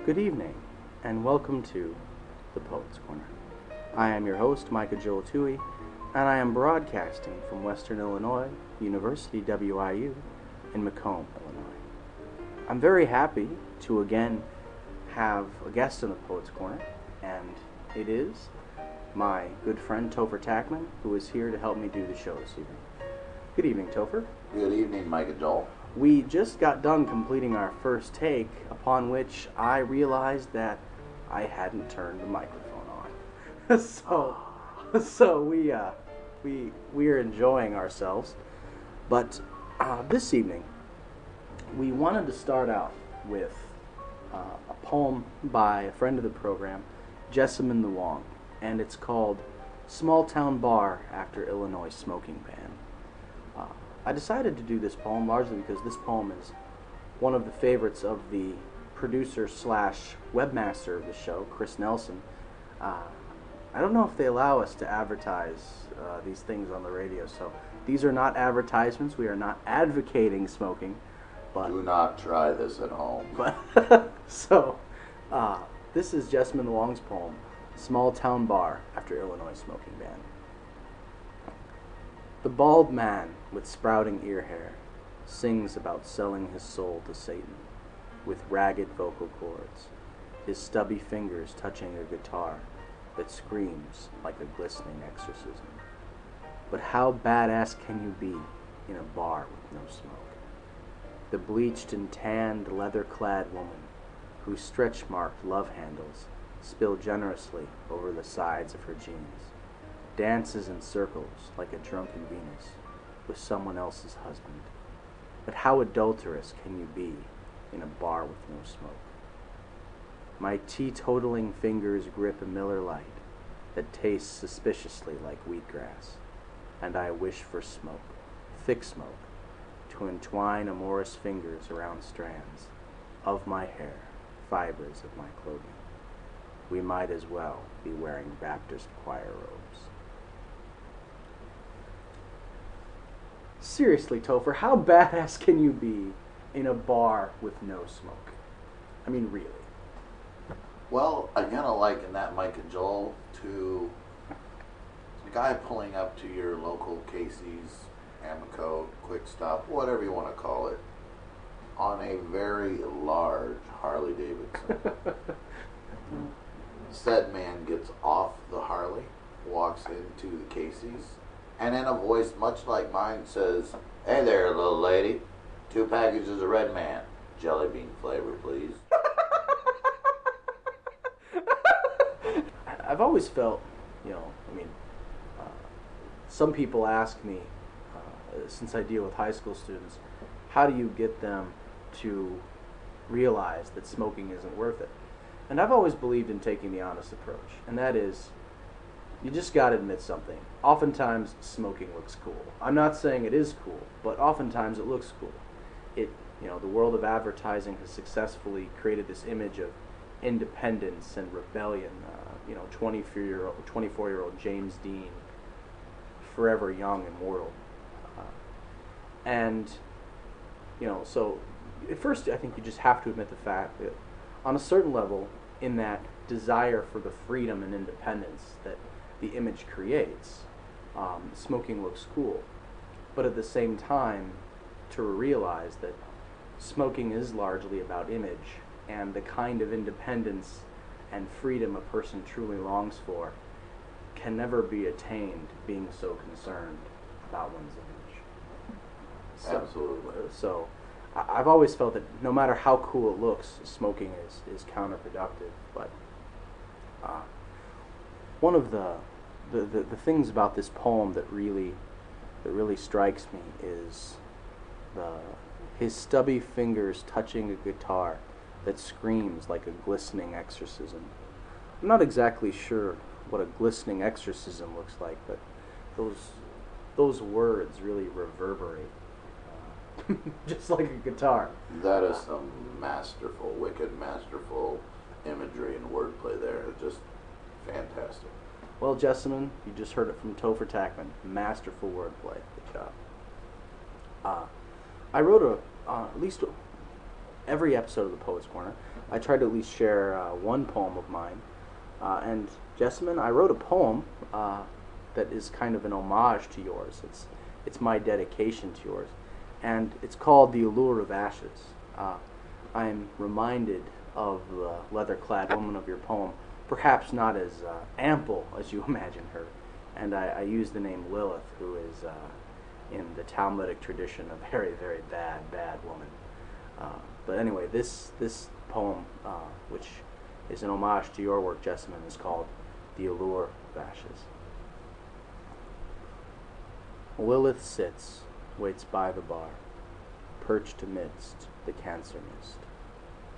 Good evening, and welcome to the Poets Corner. I am your host, Micah Joel Tui, and I am broadcasting from Western Illinois, University WIU, in Macomb, Illinois. I'm very happy to again have a guest in the Poets Corner, and it is my good friend Topher Tackman, who is here to help me do the show this evening. Good evening, Topher. Good evening, Micah Joel. We just got done completing our first take, upon which I realized that I hadn't turned the microphone on. so we are enjoying ourselves. But this evening, we wanted to start out with a poem by a friend of the program, Jessamine Luong, and it's called "Small Town Bar After Illinois Smoking Ban." I decided to do this poem largely because this poem is one of the favorites of the producer slash webmaster of the show, Chris Nelson. I don't know if they allow us to advertise these things on the radio, so these are not advertisements. We are not advocating smoking, but do not try this at home. But this is Jessamine Luong's poem, "Small Town Bar After Illinois Smoking Ban." The bald man with sprouting ear hair sings about selling his soul to Satan with ragged vocal cords, his stubby fingers touching a guitar that screams like a glistening exorcism. But how badass can you be in a bar with no smoke? The bleached and tanned, leather-clad woman whose stretch-marked love handles spill generously over the sides of her jeans dances in circles like a drunken Venus with someone else's husband. But how adulterous can you be in a bar with no smoke? My teetotaling fingers grip a Miller Lite that tastes suspiciously like wheatgrass, and I wish for smoke, thick smoke, to entwine amorous fingers around strands of my hair, fibers of my clothing. We might as well be wearing Baptist choir robes. Seriously, Topher, how badass can you be in a bar with no smoke? I mean, really. Well, I kind of liken that, Micah Joel, to a guy pulling up to your local Casey's, Amoco, Quick Stop, whatever you want to call it, on a very large Harley Davidson. Said man gets off the Harley, walks into the Casey's, and in a voice much like mine says, "Hey there, little lady. 2 packages of Red Man. Jelly bean flavor, please." I've always felt, some people ask me, since I deal with high school students, how do you get them to realize that smoking isn't worth it? And I've always believed in taking the honest approach, and that is, you just gotta admit something. Oftentimes, smoking looks cool. I'm not saying it is cool, but oftentimes it looks cool. The world of advertising has successfully created this image of independence and rebellion. 24-year-old James Dean, forever young and mortal. So at first I think you just have to admit the fact that on a certain level, in that desire for the freedom and independence that the image creates, smoking looks cool. But at the same time, to realize that smoking is largely about image, and the kind of independence and freedom a person truly longs for can never be attained being so concerned about one's image. Absolutely. So I've always felt that no matter how cool it looks, smoking is counterproductive. But one of the things about this poem that really strikes me is his stubby fingers touching a guitar that screams like a glistening exorcism. I'm not exactly sure what a glistening exorcism looks like, but those words really reverberate just like a guitar. That is some masterful, wicked masterful imagery and wordplay there. It's just fantastic. Well, Jessamine, you just heard it from Topher Tackman. Masterful wordplay. Good job. I wrote at least every episode of the Poets Corner, I try to at least share one poem of mine. And Jessamine, I wrote a poem that is kind of an homage to yours. It's my dedication to yours, and it's called "The Allure of Ashes." I'm reminded of the leather-clad woman of your poem, perhaps not as ample as you imagine her, and I use the name Lilith, who is in the Talmudic tradition a very, very bad woman. But anyway, this poem, which is an homage to your work, Jessamine, is called "The Allure of Ashes." Lilith sits, waits by the bar, perched amidst the cancer mist.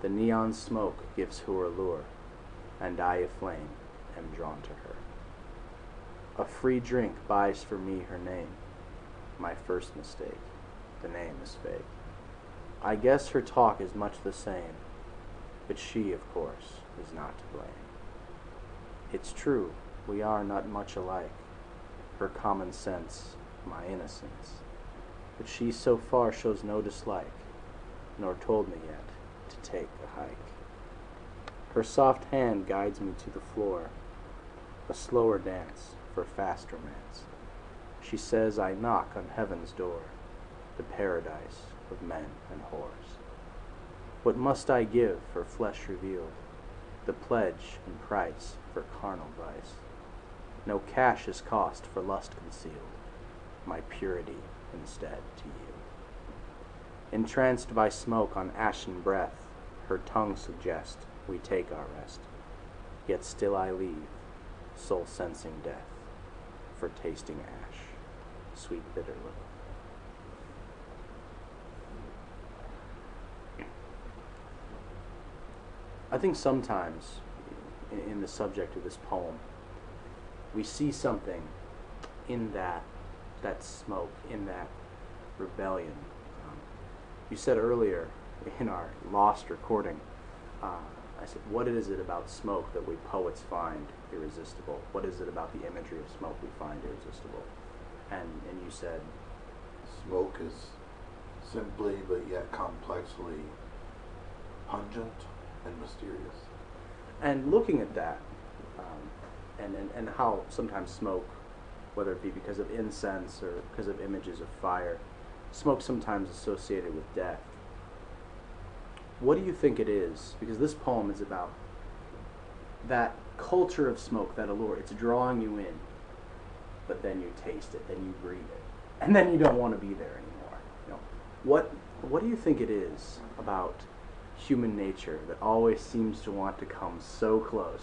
The neon smoke gives her lure, and I aflame am drawn to her. A free drink buys for me her name. My first mistake, the name is fake. I guess her talk is much the same, but she, of course, is not to blame. It's true, we are not much alike, her common sense, my innocence, but she so far shows no dislike, nor told me yet to take a hike. Her soft hand guides me to the floor, a slower dance for fast romance. She says I knock on heaven's door, the paradise of men and whores. What must I give for flesh revealed, the pledge and price for carnal vice? No cash is cost for lust concealed, my purity instead to yield. Entranced by smoke on ashen breath, her tongue suggests we take our rest. Yet still I leave, soul sensing death, for tasting ash, sweet bitter Lilith. I think sometimes in the subject of this poem, we see something in that smoke, in that rebellion. You said earlier in our lost recording, I said, what is it about smoke that we poets find irresistible? What is it about the imagery of smoke we find irresistible? And you said, smoke is simply but yet complexly pungent and mysterious. And looking at that, and how sometimes smoke, whether it be because of incense or because of images of fire, smoke sometimes associated with death. What do you think it is? Because this poem is about that culture of smoke, that allure. It's drawing you in, but then you taste it, then you breathe it, and then you don't want to be there anymore. You know, what do you think it is about human nature that always seems to want to come so close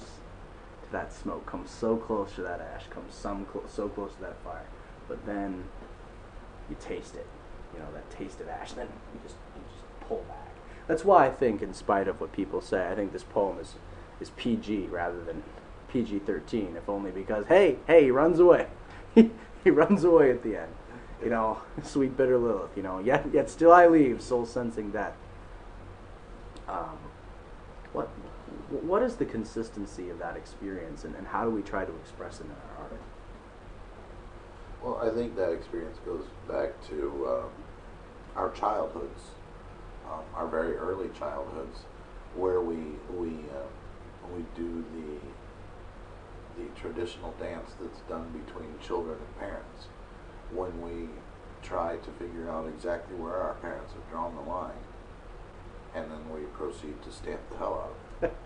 to that smoke, come so close to that ash, come so close to that fire, but then you taste it, you know, that taste of ash, then you just pull back. That's why I think, in spite of what people say, I think this poem is PG rather than PG-13, if only because, hey, he runs away. He runs away at the end. You know, sweet bitter Lilith, you know, yet still I leave, soul sensing death. What is the consistency of that experience, and how do we try to express it in our art? Well, I think that experience goes back to our childhoods, our very early childhoods, where we do the traditional dance that's done between children and parents, when we try to figure out exactly where our parents have drawn the line, and then we proceed to stamp the hell out of it.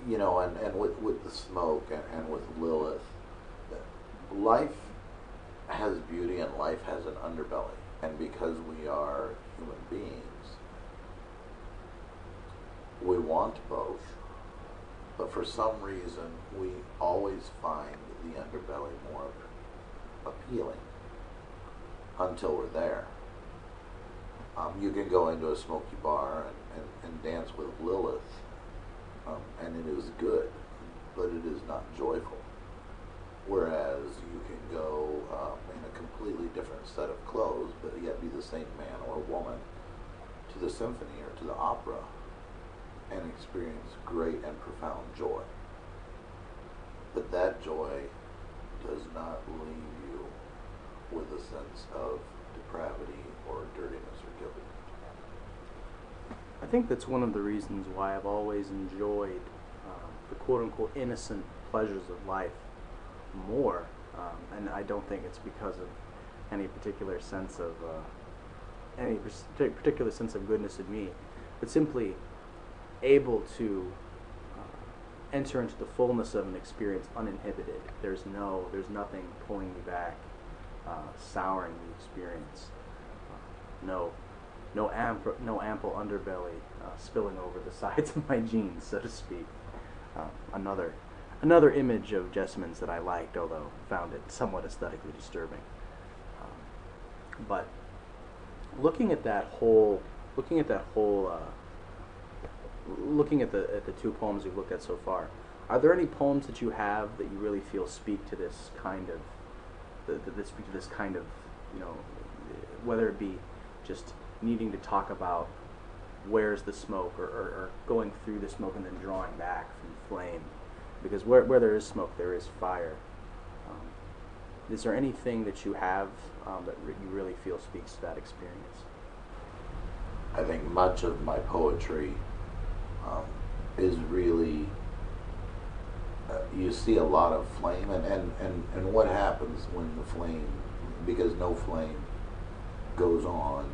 You know, and with the smoke and with Lilith, life has beauty and life has an underbelly. And because we are human beings, we want both. But for some reason, we always find the underbelly more appealing until we're there. You can go into a smoky bar and dance with Lilith, and it is good, but it is not joyful. Whereas you can go in a completely different set of clothes, but yet be the same man or woman, to the symphony or to the opera, and experience great and profound joy. But that joy does not leave you with a sense of depravity or dirtiness or guilt. think that's one of the reasons why I've always enjoyed the quote-unquote innocent pleasures of life more, and I don't think it's because of any particular sense of goodness in me, but simply able to enter into the fullness of an experience uninhibited. There's nothing pulling me back, souring the experience. No ample underbelly spilling over the sides of my jeans, so to speak. Another image of Jessamyn's that I liked, although found it somewhat aesthetically disturbing. But looking at the two poems we've looked at so far, are there any poems that you have that you really feel speak to this kind of, whether it be just needing to talk about where's the smoke, or going through the smoke and then drawing back from flame, because where there is smoke there is fire. Is there anything that you have that you really feel speaks to that experience? I think much of my poetry is really, you see a lot of flame, and what happens when the flame, because no flame goes on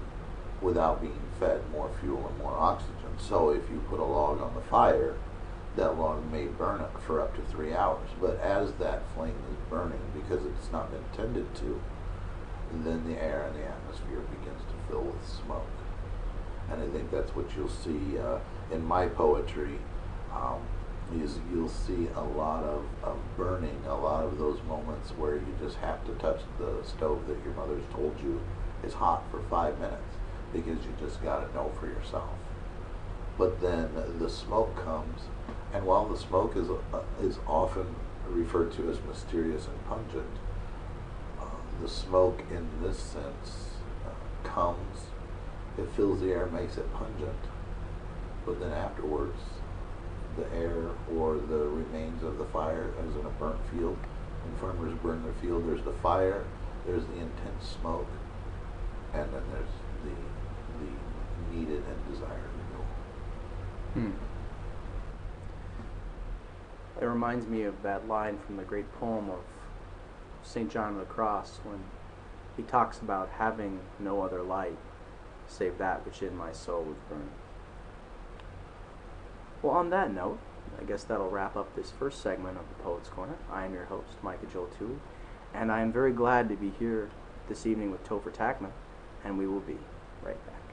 without being fed more fuel and more oxygen. So if you put a log on the fire, that log may burn it for up to 3 hours. But as that flame is burning, because it's not intended to, then the air and the atmosphere begins to fill with smoke. And I think that's what you'll see in my poetry. Is you'll see a lot of burning, a lot of those moments where you just have to touch the stove that your mother's told you is hot for 5 minutes, because you just got to know for yourself. But then the smoke comes, and while the smoke is often referred to as mysterious and pungent, the smoke in this sense comes, it fills the air, makes it pungent, but then afterwards the air or the remains of the fire, as in a burnt field, when farmers burn their field, there's the fire, there's the intense smoke, and then there's the needed and desired renewal. It reminds me of that line from the great poem of St. John of the Cross, when he talks about having no other light save that which in my soul would burn. Well, on that note, I guess that'll wrap up this first segment of the Poets Corner. I am your host, Micah Joel Toohey, and I am very glad to be here this evening with Topher Tackman, and we will be right back.